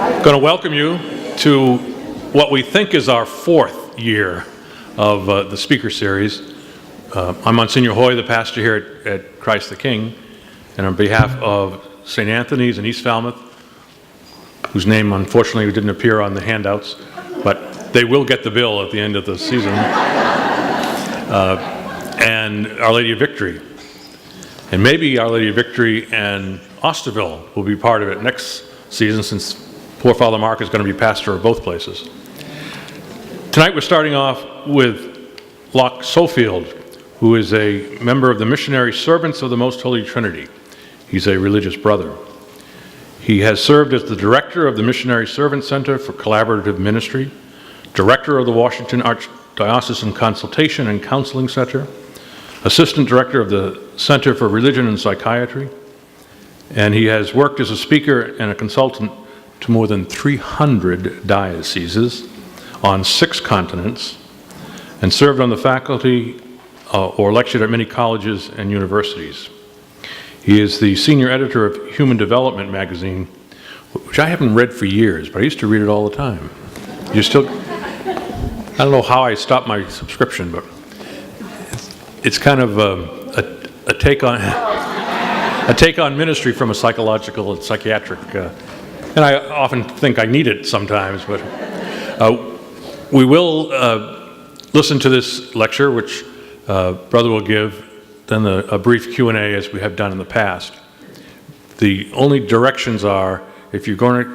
I'm going to welcome you to what we think is our fourth year of the speaker series. I'm Monsignor Hoy, the pastor here at Christ the King, and on behalf of St. Anthony's in East Falmouth, whose name unfortunately didn't appear on the handouts, but they will get the bill at the end of the season, and Our Lady of Victory. And maybe Our Lady of Victory and Osterville will be part of it next season, since poor Father Mark is going to be pastor of both places. Tonight we're starting off with Locke Sofield, who is a member of the Missionary Servants of the Most Holy Trinity. He's a religious brother. He has served as the director of the Missionary Servant Center for Collaborative Ministry, director of the Washington Archdiocesan Consultation and Counseling Center, assistant director of the Center for Religion and Psychiatry, and he has worked as a speaker and a consultant to more than 300 dioceses on 6 continents, and served on the faculty or lectured at many colleges and universities. He is the senior editor of Human Development magazine, which I haven't read for years, but I used to read it all the time. You still, I don't know how I stopped my subscription, but it's kind of a take on ministry from a psychological and psychiatric, and I often think I need it sometimes, but we will listen to this lecture, which Brother will give, then a brief Q&A as we have done in the past. The only directions are, if you're going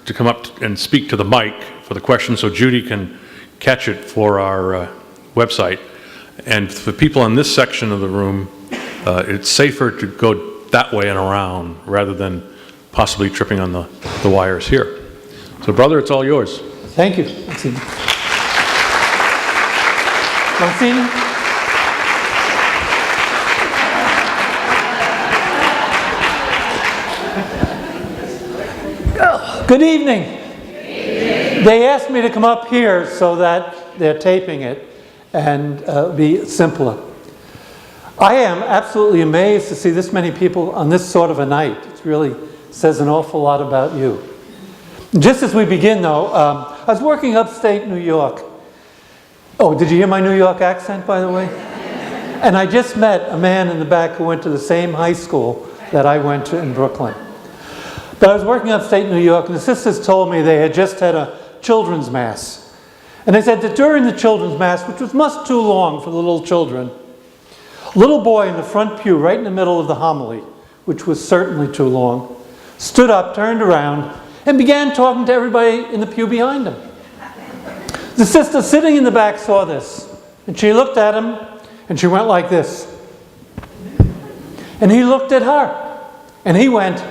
to come up and speak to the mic for the question so Judy can catch it for our website, and for people in this section of the room, it's safer to go that way and around rather than possibly tripping on the wires here. So, brother, it's all yours. Thank you, Monsignor. Monsignor? Good evening. They asked me to come up here so that they're taping it and be simpler. I am absolutely amazed to see this many people on this sort of a night. It really says an awful lot about you. Just as we begin, though, I was working upstate New York. Oh, did you hear my New York accent, by the way? And I just met a man in the back who went to the same high school that I went to in Brooklyn. But I was working upstate New York, and the sisters told me they had just had a children's mass. And they said that during the children's mass, which was much too long for the little children, a little boy in the front pew, right in the middle of the homily, which was certainly too long, stood up, turned around, and began talking to everybody in the pew behind him. The sister sitting in the back saw this, and she looked at him, and she went like this. And he looked at her, and he went.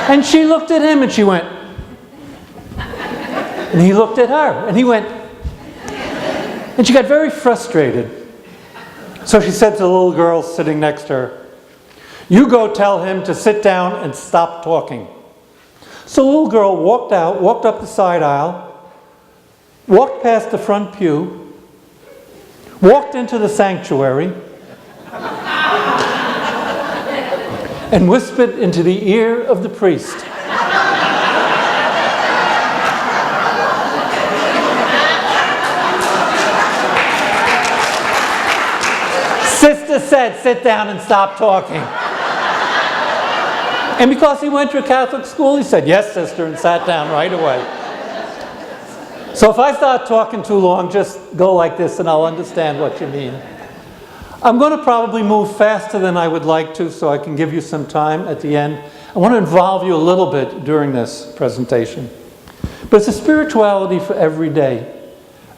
And she looked at him, and she went. And he looked at her, and he went. And she got very frustrated. So she said to the little girl sitting next to her, "You go tell him to sit down and stop talking." So the little girl walked out, walked up the side aisle, walked past the front pew, walked into the sanctuary, and whispered into the ear of the priest. Sister said, "Sit down and stop talking." And because he went to a Catholic school, he said, "Yes, sister," and sat down right away. So if I start talking too long, just go like this and I'll understand what you mean. I'm going to probably move faster than I would like to so I can give you some time at the end. I want to involve you a little bit during this presentation. But it's a spirituality for every day.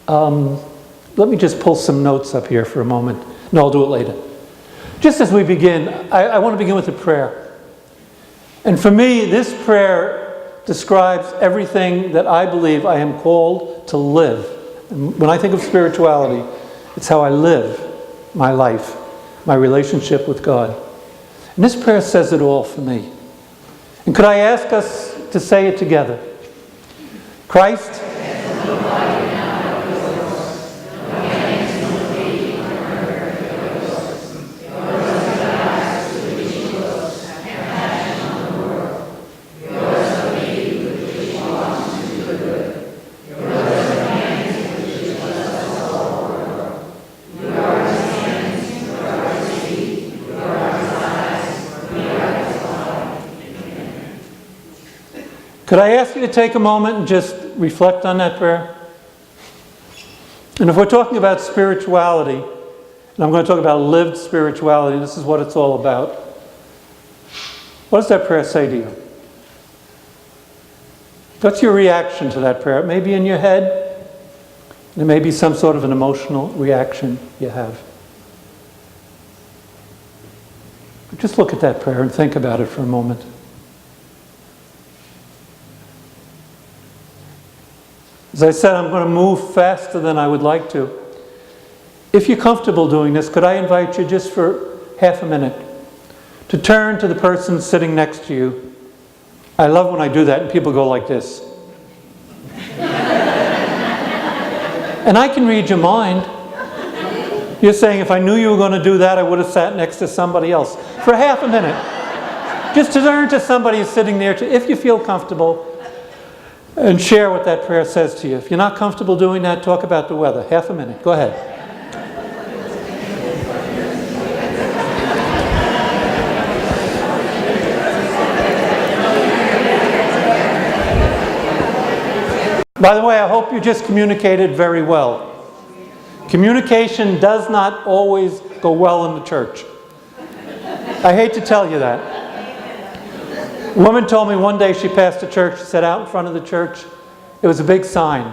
Let me just pull some notes up here for a moment. No, I'll do it later. Just as we begin, I want to begin with a prayer. And for me, this prayer describes everything that I believe I am called to live. And when I think of spirituality, it's how I live my life, my relationship with God. And this prayer says it all for me. And could I ask us to say it together? Christ, Could I ask you to take a moment and just reflect on that prayer? And if we're talking about spirituality, and I'm going to talk about lived spirituality, this is what it's all about. What does that prayer say to you? What's your reaction to that prayer? It may be in your head. There may be some sort of an emotional reaction you have. But just look at that prayer and think about it for a moment. As I said, I'm going to move faster than I would like to. If you're comfortable doing this, could I invite you just for half a minute to turn to the person sitting next to you? I love when I do that and people go like this. And I can read your mind. You're saying, if I knew you were going to do that, I would have sat next to somebody else. For half a minute. Just to turn to somebody who's sitting there, if you feel comfortable, and share what that prayer says to you. If you're not comfortable doing that, talk about the weather. Half a minute. Go ahead. By the way, I hope you just communicated very well. Communication does not always go well in the church. I hate to tell you that. A woman told me one day she passed a church, she said out in front of the church, it was a big sign.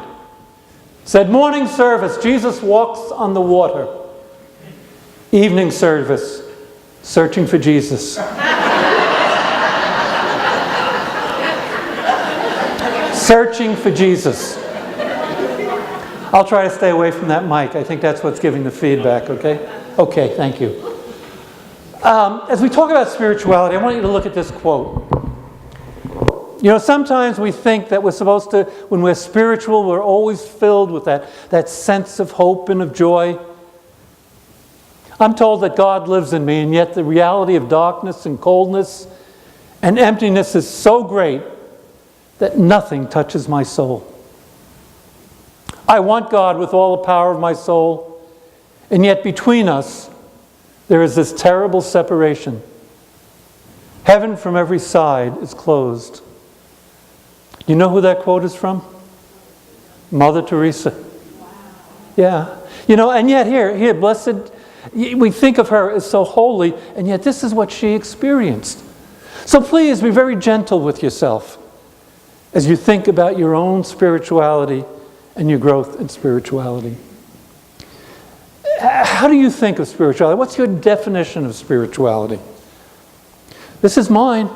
It said, morning service, Jesus walks on the water. Evening service, searching for Jesus. Searching for Jesus. I'll try to stay away from that mic. I think that's what's giving the feedback, okay? Okay, thank you. As we talk about spirituality, I want you to look at this quote. You know, sometimes we think that we're supposed to, when we're spiritual, we're always filled with that sense of hope and of joy. I'm told that God lives in me, and yet the reality of darkness and coldness and emptiness is so great that nothing touches my soul. I want God with all the power of my soul, and yet between us, there is this terrible separation. Heaven from every side is closed. You know who that quote is from? Mother Teresa. Yeah. You know, and yet here, blessed, we think of her as so holy, and yet this is what she experienced. So please be very gentle with yourself as you think about your own spirituality and your growth in spirituality. How do you think of spirituality? What's your definition of spirituality? This is mine.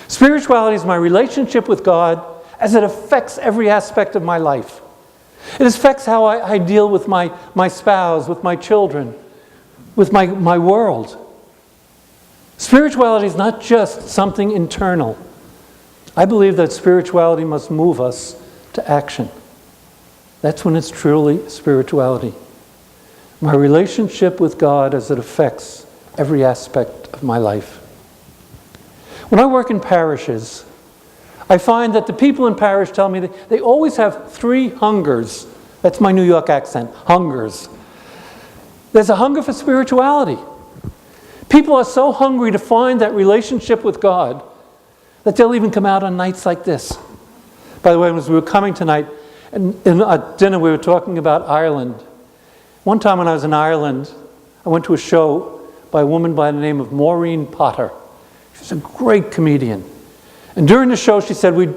Spirituality is my relationship with God as it affects every aspect of my life. It affects how I deal with my spouse, with my children, with my world. Spirituality is not just something internal. I believe that spirituality must move us to action. That's when it's truly spirituality. My relationship with God as it affects every aspect of my life. When I work in parishes, I find that the people in parish tell me that they always have 3 hungers. That's my New York accent, hungers. There's a hunger for spirituality. People are so hungry to find that relationship with God that they'll even come out on nights like this. By the way, as we were coming tonight, and at dinner we were talking about Ireland. One time when I was in Ireland, I went to a show by a woman by the name of Maureen Potter. She's a great comedian. And during the show, she said we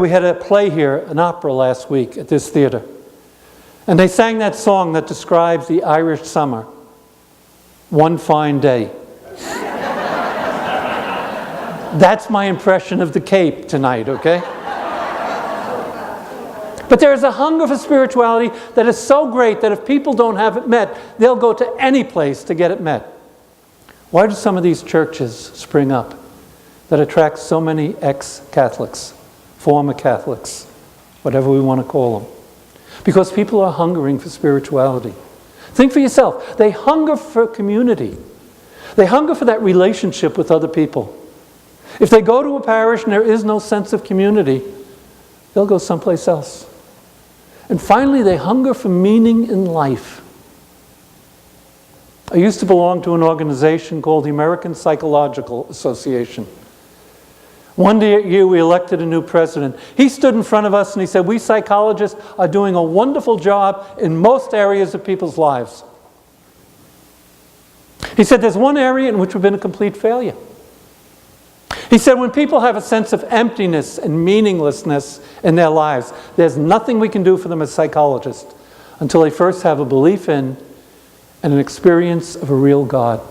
had a play here, an opera last week at this theater. And they sang that song that describes the Irish summer, One Fine Day. That's my impression of the Cape tonight, okay? But there is a hunger for spirituality that is so great that if people don't have it met, they'll go to any place to get it met. Why do some of these churches spring up that attract so many ex-Catholics, former Catholics, whatever we want to call them? Because people are hungering for spirituality. Think for yourself. They hunger for community. They hunger for that relationship with other people. If they go to a parish and there is no sense of community, they'll go someplace else. And finally, they hunger for meaning in life. I used to belong to an organization called the American Psychological Association. One year we elected a new president. He stood in front of us and he said, "We psychologists are doing a wonderful job in most areas of people's lives." He said, "There's one area in which we've been a complete failure." He said, "When people have a sense of emptiness and meaninglessness in their lives, there's nothing we can do for them as psychologists until they first have a belief in and an experience of a real God."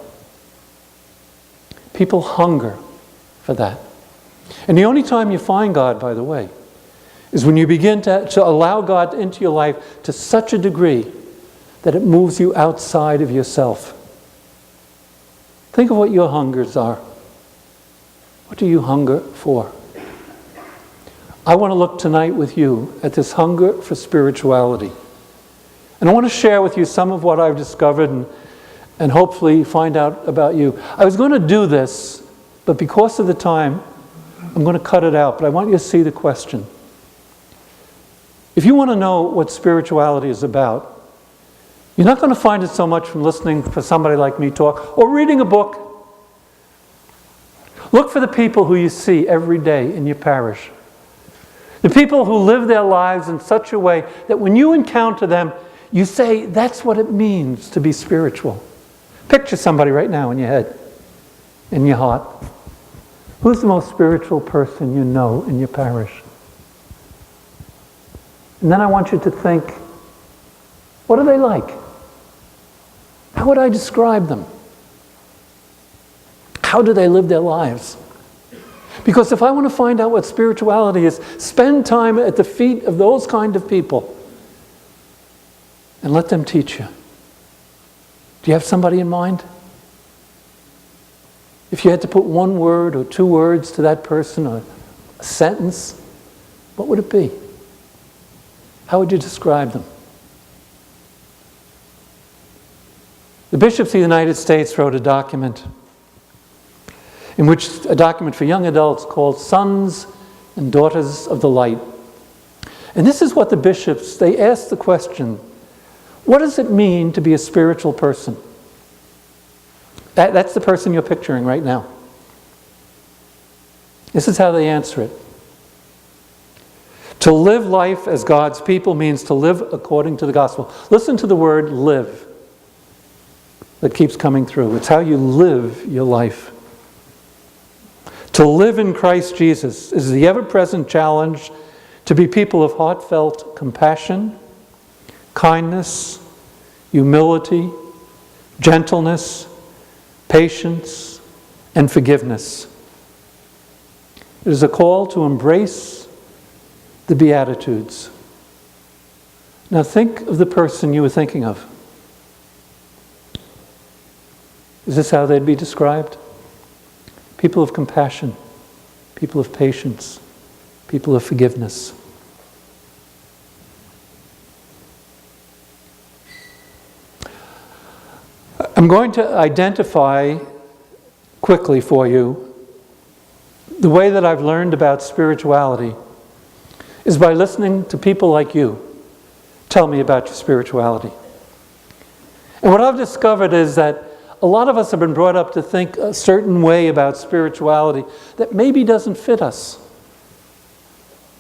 People hunger for that. And the only time you find God, by the way, is when you begin to allow God into your life to such a degree that it moves you outside of yourself. Think of what your hungers are. What do you hunger for? I want to look tonight with you at this hunger for spirituality. And I want to share with you some of what I've discovered and hopefully find out about you. I was going to do this, but because of the time, I'm going to cut it out. But I want you to see the question. If you want to know what spirituality is about, you're not going to find it so much from listening to somebody like me talk or reading a book. Look for the people who you see every day in your parish. The people who live their lives in such a way that when you encounter them, you say, "That's what it means to be spiritual." Picture somebody right now in your head, in your heart. Who's the most spiritual person you know in your parish? And then I want you to think, what are they like? How would I describe them? How do they live their lives? Because if I want to find out what spirituality is, spend time at the feet of those kind of people and let them teach you. Do you have somebody in mind? If you had to put one word or two words to that person or a sentence, what would it be? How would you describe them? The bishops of the United States wrote a document for young adults called Sons and Daughters of the Light. And this is what the bishops, they asked the question, what does it mean to be a spiritual person? That's the person you're picturing right now. This is how they answer it. To live life as God's people means to live according to the gospel. Listen to the word live that keeps coming through. It's how you live your life. To live in Christ Jesus is the ever-present challenge to be people of heartfelt compassion, kindness, humility, gentleness, patience, and forgiveness. It is a call to embrace the Beatitudes. Now think of the person you were thinking of. Is this how they'd be described? People of compassion, people of patience, people of forgiveness. I'm going to identify quickly for you the way that I've learned about spirituality is by listening to people like you tell me about your spirituality. And what I've discovered is that a lot of us have been brought up to think a certain way about spirituality that maybe doesn't fit us.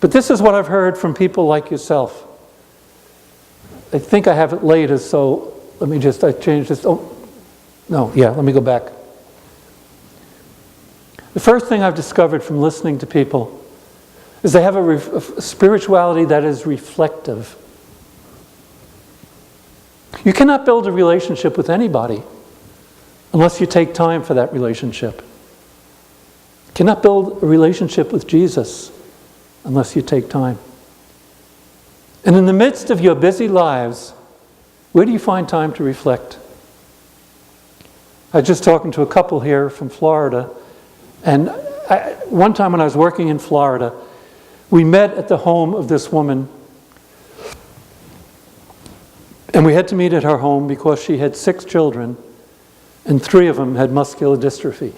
But this is what I've heard from people like yourself. I think I have it later, so let me just, I changed this. Oh, no, yeah, let me go back. The first thing I've discovered from listening to people is they have a spirituality that is reflective. You cannot build a relationship with anybody unless you take time for that relationship. You cannot build a relationship with Jesus unless you take time. And in the midst of your busy lives, where do you find time to reflect? I was just talking to a couple here from Florida, and one time when I was working in Florida, we met at the home of this woman, and we had to meet at her home because she had 6 children, and 3 of them had muscular dystrophy.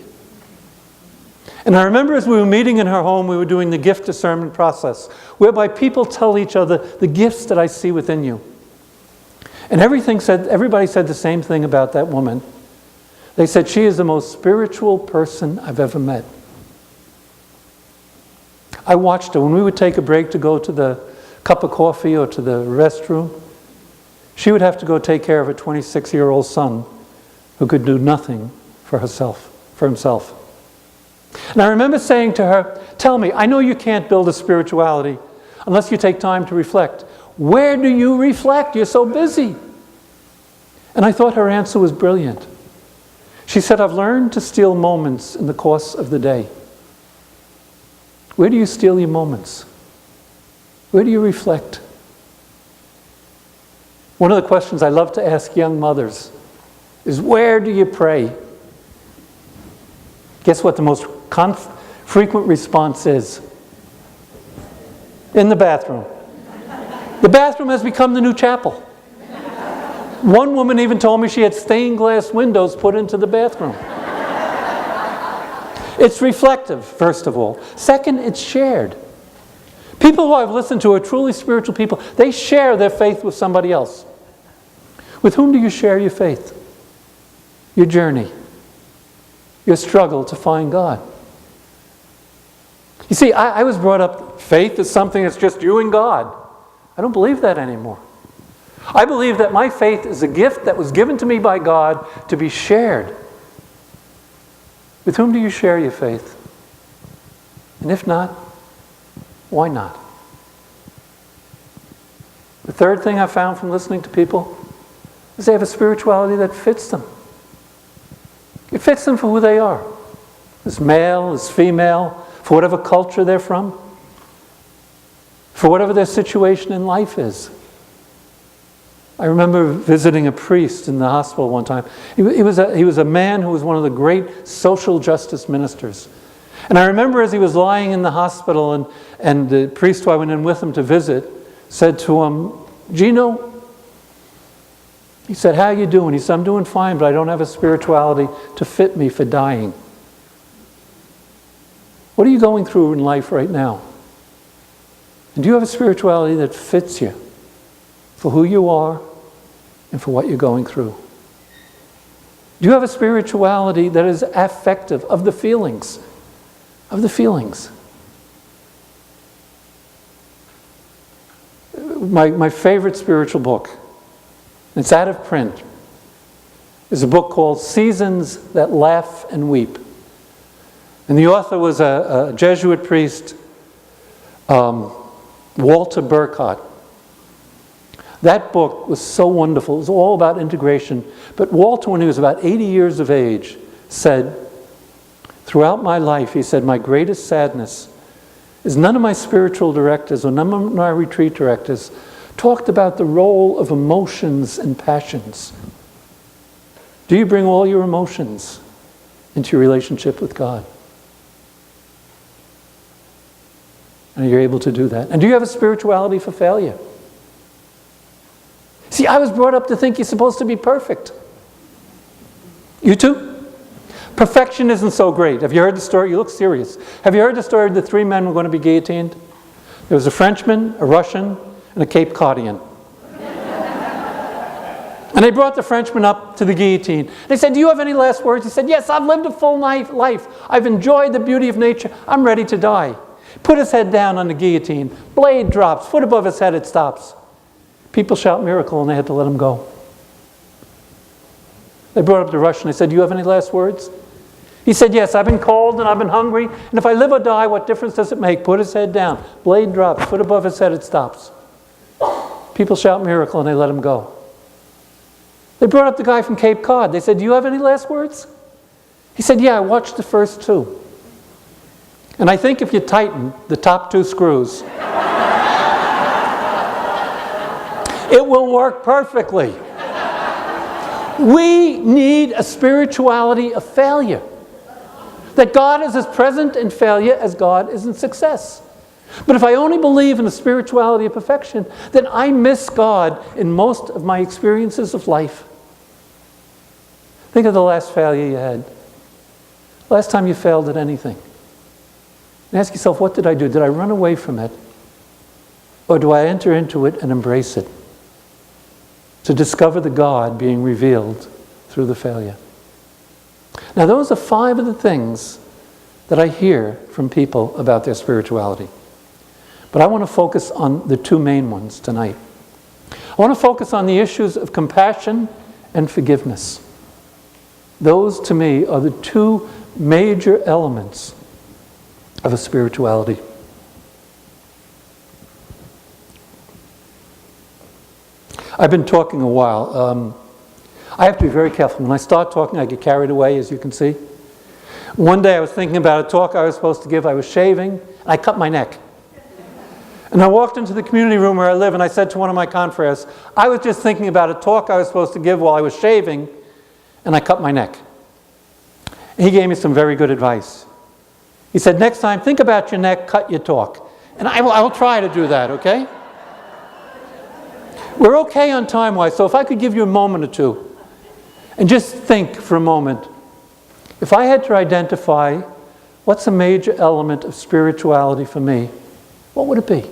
And I remember as we were meeting in her home, we were doing the gift discernment process, whereby people tell each other the gifts that I see within you. And everybody said the same thing about that woman. They said, she is the most spiritual person I've ever met. I watched her. When we would take a break to go to the cup of coffee or to the restroom, she would have to go take care of a 26-year-old son who could do nothing for himself. And I remember saying to her, tell me, I know you can't build a spirituality unless you take time to reflect. Where do you reflect? You're so busy. And I thought her answer was brilliant. She said, I've learned to steal moments in the course of the day. Where do you steal your moments? Where do you reflect? One of the questions I love to ask young mothers is, where do you pray? Guess what the most frequent response is? In the bathroom. The bathroom has become the new chapel. One woman even told me she had stained glass windows put into the bathroom. It's reflective, first of all. Second, it's shared. People who I've listened to are truly spiritual people. They share their faith with somebody else. With whom do you share your faith? Your journey? Your struggle to find God? You see, I was brought up, faith is something that's just you and God. I don't believe that anymore. I believe that my faith is a gift that was given to me by God to be shared. With whom do you share your faith? And if not, why not? The third thing I found from listening to people is they have a spirituality that fits them. It fits them for who they are. As male, as female, for whatever culture they're from, for whatever their situation in life is. I remember visiting a priest in the hospital one time. He was a man who was one of the great social justice ministers. And I remember as he was lying in the hospital, and the priest who I went in with him to visit said to him, Gino, he said, how are you doing? He said, I'm doing fine, but I don't have a spirituality to fit me for dying. What are you going through in life right now? And do you have a spirituality that fits you for who you are and for what you're going through? Do you have a spirituality that is affective, of the feelings? Of the feelings. My favorite spiritual book, it's out of print, is a book called Seasons That Laugh and Weep. And the author was a Jesuit priest, Walter Burkhardt. That book was so wonderful. It was all about integration. But Walter, when he was about 80 years of age, said, throughout my life, he said, my greatest sadness is none of my spiritual directors or none of my retreat directors talked about the role of emotions and passions. Do you bring all your emotions into your relationship with God? And you're able to do that. And do you have a spirituality for failure? See, I was brought up to think you're supposed to be perfect. You too? Perfection isn't so great. Have you heard the story? You look serious. Have you heard the story of the three men who were going to be guillotined? There was a Frenchman, a Russian, and a Cape Codian. And they brought the Frenchman up to the guillotine. They said, do you have any last words? He said, yes, I've lived a full life. I've enjoyed the beauty of nature. I'm ready to die. Put his head down on the guillotine. Blade drops. Foot above his head, it stops. People shout miracle, and they had to let him go. They brought up the Russian. They said, do you have any last words? He said, yes, I've been cold and I've been hungry. And if I live or die, what difference does it make? Put his head down. Blade drops. Foot above his head, it stops. People shout miracle, and they let him go. They brought up the guy from Cape Cod. They said, do you have any last words? He said, yeah, I watched the first two. And I think if you tighten the top two screws, it will work perfectly. We need a spirituality of failure. That God is as present in failure as God is in success. But if I only believe in the spirituality of perfection, then I miss God in most of my experiences of life. Think of the last failure you had. Last time you failed at anything. And ask yourself, what did I do? Did I run away from it? Or do I enter into it and embrace it? To discover the God being revealed through the failure. Now those are 5 of the things that I hear from people about their spirituality. But I want to focus on the two main ones tonight. I want to focus on the issues of compassion and forgiveness. Those, to me, are the two major elements of a spirituality. I've been talking a while. I have to be very careful. When I start talking, I get carried away, as you can see. One day I was thinking about a talk I was supposed to give. I was shaving. I cut my neck. And I walked into the community room where I live, and I said to one of my confreres, I was just thinking about a talk I was supposed to give while I was shaving, and I cut my neck. And he gave me some very good advice. He said, next time, think about your neck, cut your talk. And I will try to do that, okay? We're okay on time-wise, so if I could give you a moment or two, and just think for a moment, if I had to identify what's a major element of spirituality for me, what would it be?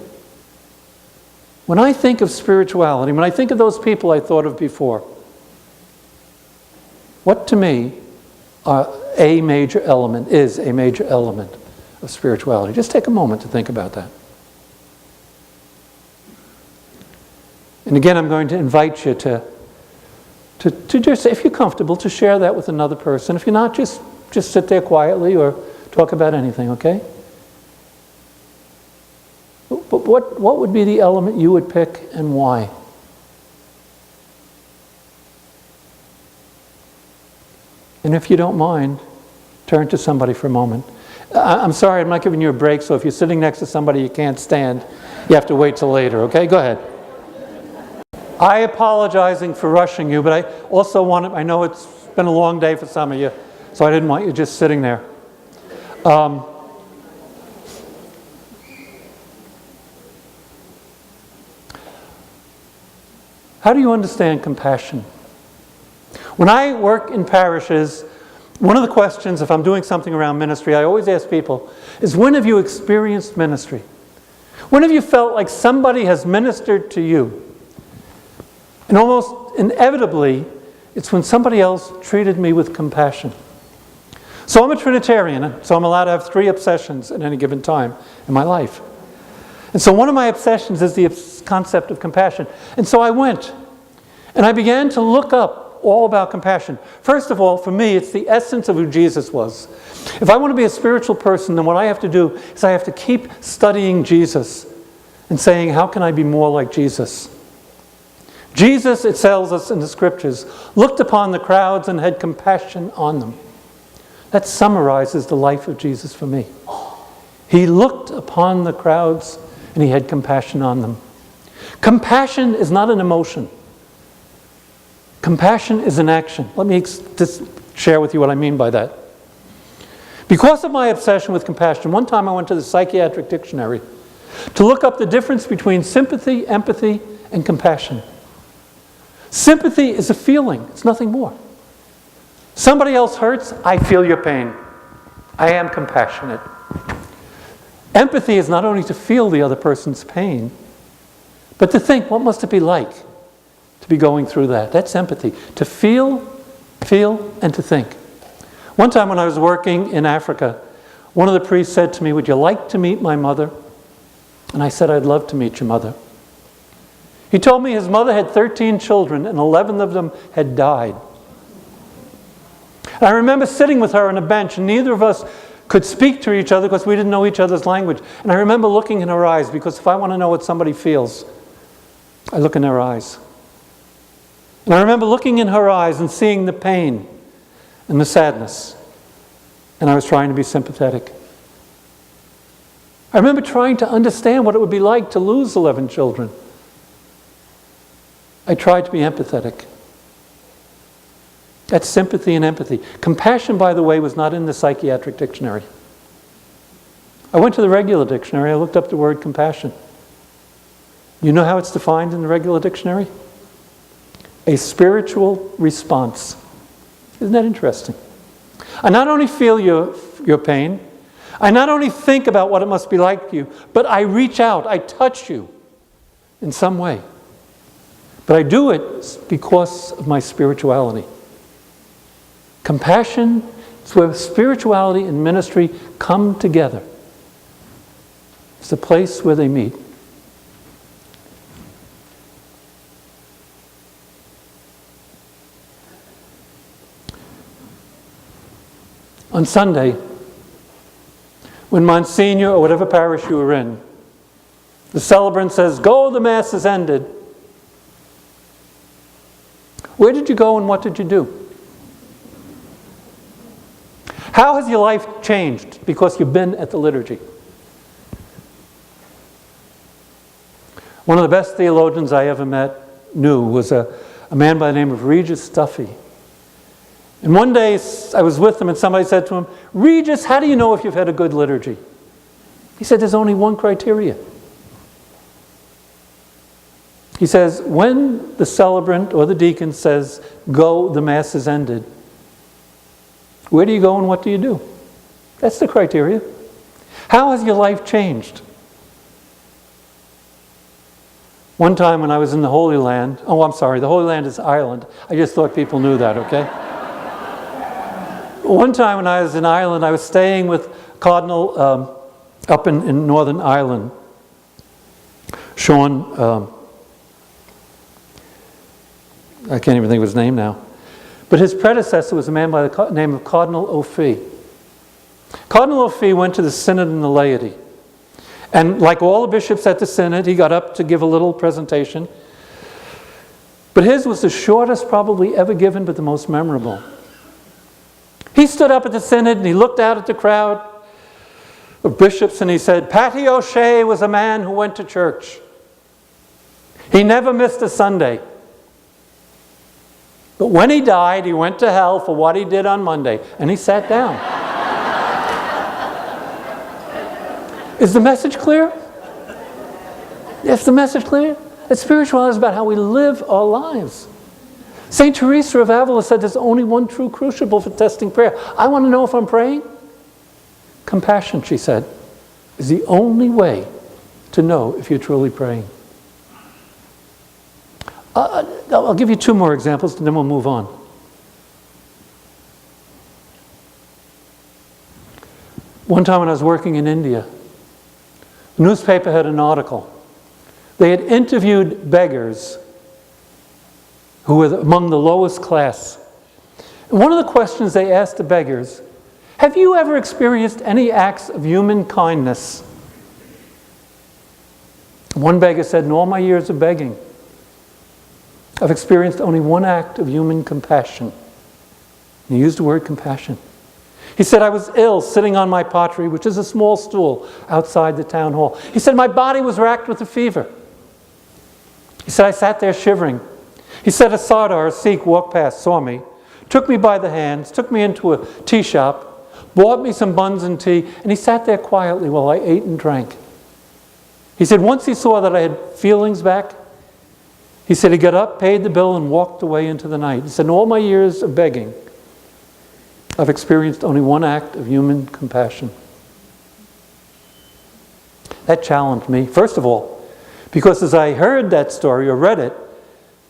When I think of spirituality, when I think of those people I thought of before, what to me is a major element of spirituality? Just take a moment to think about that. And again, I'm going to invite you to just, if you're comfortable, to share that with another person. If you're not, just sit there quietly or talk about anything, okay? But what would be the element you would pick and why? And if you don't mind, turn to somebody for a moment. I'm sorry, I'm not giving you a break, so if you're sitting next to somebody you can't stand, you have to wait till later, okay? Go ahead. I apologizing for rushing you, but I also I know it's been a long day for some of you, so I didn't want you just sitting there. How do you understand compassion? When I work in parishes, one of the questions, if I'm doing something around ministry, I always ask people, is when have you experienced ministry? When have you felt like somebody has ministered to you? And almost inevitably, it's when somebody else treated me with compassion. So I'm a Trinitarian, so I'm allowed to have 3 obsessions at any given time in my life. And so one of my obsessions is the concept of compassion. And so I went, and I began to look up all about compassion. First of all, for me, it's the essence of who Jesus was. If I want to be a spiritual person, then what I have to do is I have to keep studying Jesus and saying, how can I be more like Jesus? Jesus, it tells us in the scriptures, looked upon the crowds and had compassion on them. That summarizes the life of Jesus for me. He looked upon the crowds and he had compassion on them. Compassion is not an emotion. Compassion is an action. Let me just share with you what I mean by that. Because of my obsession with compassion, one time I went to the psychiatric dictionary to look up the difference between sympathy, empathy, and compassion. Sympathy is a feeling. It's nothing more. Somebody else hurts, I feel your pain. I am compassionate. Empathy is not only to feel the other person's pain, but to think, what must it be like to be going through that? That's empathy. To feel, and to think. One time when I was working in Africa, one of the priests said to me, would you like to meet my mother? And I said, I'd love to meet your mother. He told me his mother had 13 children and 11 of them had died. And I remember sitting with her on a bench, and neither of us could speak to each other because we didn't know each other's language. And I remember looking in her eyes, because if I want to know what somebody feels, I look in their eyes. And I remember looking in her eyes and seeing the pain and the sadness. And I was trying to be sympathetic. I remember trying to understand what it would be like to lose 11 children. I tried to be empathetic. That's sympathy and empathy. Compassion, by the way, was not in the psychiatric dictionary. I went to the regular dictionary. I looked up the word compassion. You know how it's defined in the regular dictionary? A spiritual response. Isn't that interesting? I not only feel your pain, I not only think about what it must be like for you, but I reach out, I touch you in some way. But I do it because of my spirituality. Compassion It's where spirituality and ministry come together. It's the place where they meet. On Sunday, when Monsignor, or whatever parish you were in, the celebrant says, "Go, the Mass is ended." Where did you go and what did you do? How has your life changed because you've been at the liturgy? One of the best theologians I ever knew was a man by the name of Regis Stuffy. And one day I was with him and somebody said to him, "Regis, how do you know if you've had a good liturgy?" He said, "There's only one criteria." He says, when the celebrant or the deacon says, "Go, the Mass is ended," where do you go and what do you do? That's the criteria. How has your life changed? One time when I was in the Holy Land, the Holy Land is Ireland. I just thought people knew that, okay? One time when I was in Ireland, I was staying with Cardinal up in Northern Ireland, Sean, I can't even think of his name now. But his predecessor was a man by the name of Cardinal O'Fee. Cardinal O'Fee went to the Synod and the laity. And like all the bishops at the Synod, he got up to give a little presentation. But his was the shortest probably ever given, but the most memorable. He stood up at the Synod and he looked out at the crowd of bishops and he said, "Patty O'Shea was a man who went to church. He never missed a Sunday. But when he died, he went to hell for what he did on Monday." And he sat down. Is the message clear? Is the message clear? That spirituality is about how we live our lives. St. Teresa of Avila said there's only one true crucible for testing prayer. I want to know if I'm praying. Compassion, she said, is the only way to know if you're truly praying. I'll give you two more examples and then we'll move on. One time when I was working in India, the newspaper had an article. They had interviewed beggars who were among the lowest class. And one of the questions they asked the beggars, "Have you ever experienced any acts of human kindness?" One beggar said, "In all my years of begging, I've experienced only one act of human compassion." And he used the word compassion. He said, "I was ill sitting on my pottery, which is a small stool outside the town hall." He said, "My body was racked with a fever." He said, "I sat there shivering." He said, "A Sardar, a Sikh, walked past, saw me, took me by the hands, took me into a tea shop, bought me some buns and tea, and he sat there quietly while I ate and drank." He said, "Once he saw that I had feelings back, he said he got up, paid the bill, and walked away into the night." He said, "In all my years of begging, I've experienced only one act of human compassion." That challenged me, first of all, because as I heard that story or read it,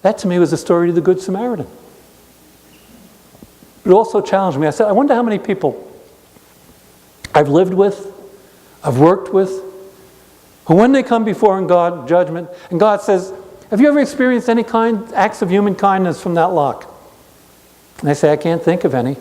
that to me was the story of the Good Samaritan. It also challenged me. I said, I wonder how many people I've lived with, I've worked with, who when they come before God, judgment, and God says, "Have you ever experienced any acts of human kindness from that lock?" And I say, "I can't think of any."